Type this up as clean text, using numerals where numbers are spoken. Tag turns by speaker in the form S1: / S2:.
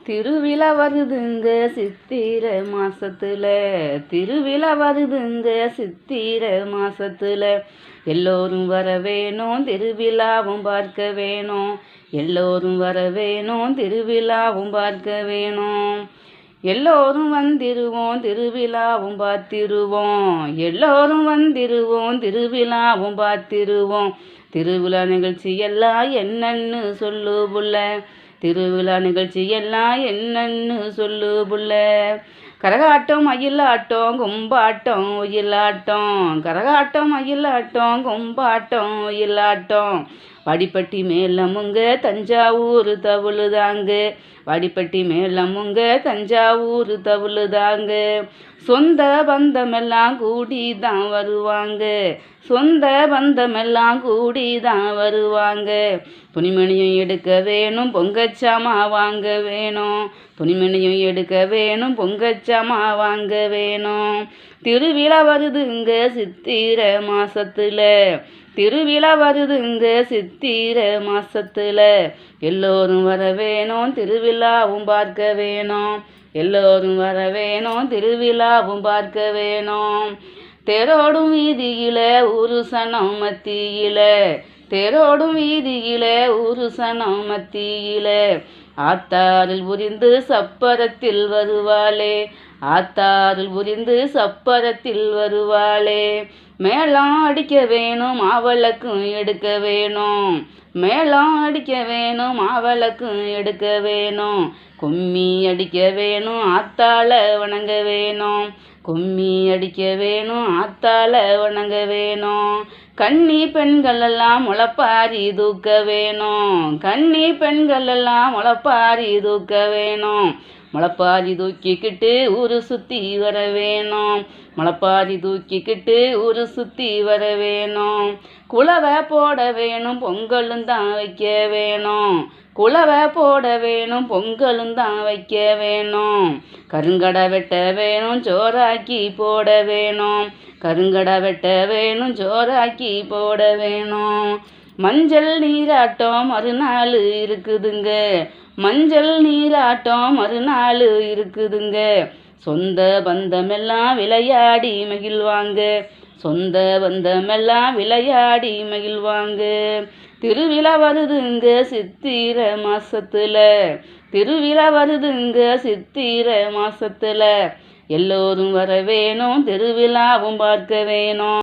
S1: திருவிழா வருதுங்க சித்திரை மாசத்துல. திருவிழா வருதுங்க சித்திரை மாசத்துல. எல்லோரும் வர வேணும் திருவிழாவும் பார்க்க வேணும். எல்லோரும் வர வேணும் திருவிழாவும் பார்க்க வேணும். எல்லோரும் வந்திருவோம் திருவிழாவும் பார்த்திருவோம். எல்லோரும் வந்திருவோம் திருவிழாவும் பார்த்திருவோம். திருவிழா நிகழ்ச்சி எல்லாம் என்னன்னு சொல்லு புள்ள. திருவிழா நிகழ்ச்சி எல்லாம் என்னன்னு சொல்லு புள்ள. கரகாட்டம் மயிலாட்டம் கும்பாட்டம் ஒயிலாட்டம். கரகாட்டம் மயிலாட்டம் கும்பாட்டம் ஒயிலாட்டம். வடிப்பட்டி மேலமுங்க தஞ்சாவூர் தவுளுதாங்க. வடிப்பட்டி மேலமுங்க தஞ்சாவூர் தவுளுதாங்க. சொந்த பந்தமெல்லாம் கூடி தான் வருவாங்க. சொந்த பந்தமெல்லாம் கூடி தான் வருவாங்க. துணிமணியும் எடுக்க வேணும் பொங்கச்சாமா வாங்க வேணும். துணிமணியும் எடுக்க வேணும் பொங்கச்சாமா வாங்க வேணும். திருவிழா வருதுங்க சித்திரை மாசத்துல. திருவிழா வருதுங்க சித்திரை மாசத்துல. எல்லோரும் வர வேணும் திருவிழாவும் பார்க்க வேணும். எல்லோரும் வர வேணும் திருவிழாவும் பார்க்க வேணும். தேரோடும் வீதியில ஒரு சனம் மத்தியில. தேரோடும் வீதியில ஒரு சனம் மத்தியில. ஆத்தாரில் உரிந்து சப்பரத்தில் வருவாளே. ஆத்தாரில் உரிந்து சப்பரத்தில் வருவாளே. மேளம் அடிக்க வேணும் அவளுக்கும் எடுக்க வேணும். மேளம் அடிக்க வேணும் அவளுக்கும் எடுக்க வேணும். கும்மி அடிக்க வேணும் ஆத்தாள வணங்க வேணும். கும்மி அடிக்க வேணும் ஆத்தாள வணங்க வேணும். கன்னி பெண்கள் எல்லாம் முளைப்பாரி தூக்க வேணும். கன்னி பெண்கள் எல்லாம் முளைப்பாரி தூக்க வேணும். முளைப்பாரி தூக்கிக்கிட்டு ஊரு சுத்தி வர வேணும். முளைப்பாரி தூக்கிக்கிட்டு ஊரு சுத்தி வர வேணும். குலவை போட வேணும் பொங்கலும் தான் வைக்க வேணும். குலவை போட வேணும் பொங்கலும் தான் வைக்க வேணும். கருங்கடை வெட்ட வேணும் சோறாக்கி போட வேணும். கருங்கடை வெட்ட வேணும் சோறாக்கி போட வேணும். மஞ்சள் நீராட்டம் மறுநாள் இருக்குதுங்க. மஞ்சள் நீராட்டம் மறுநாள் இருக்குதுங்க. சொந்த பந்தமெல்லாம் விளையாடி மகிழ்வாங்க. சொந்த பந்தமெல்லாம் விளையாடி மகிழ்வாங்க. திருவிழா வருதுங்க சித்திரை மாசத்துல. திருவிழா வருதுங்க சித்திரை மாசத்துல. எல்லோரும் வர வேணும் திருவிழாவும் பார்க்க வேணும்.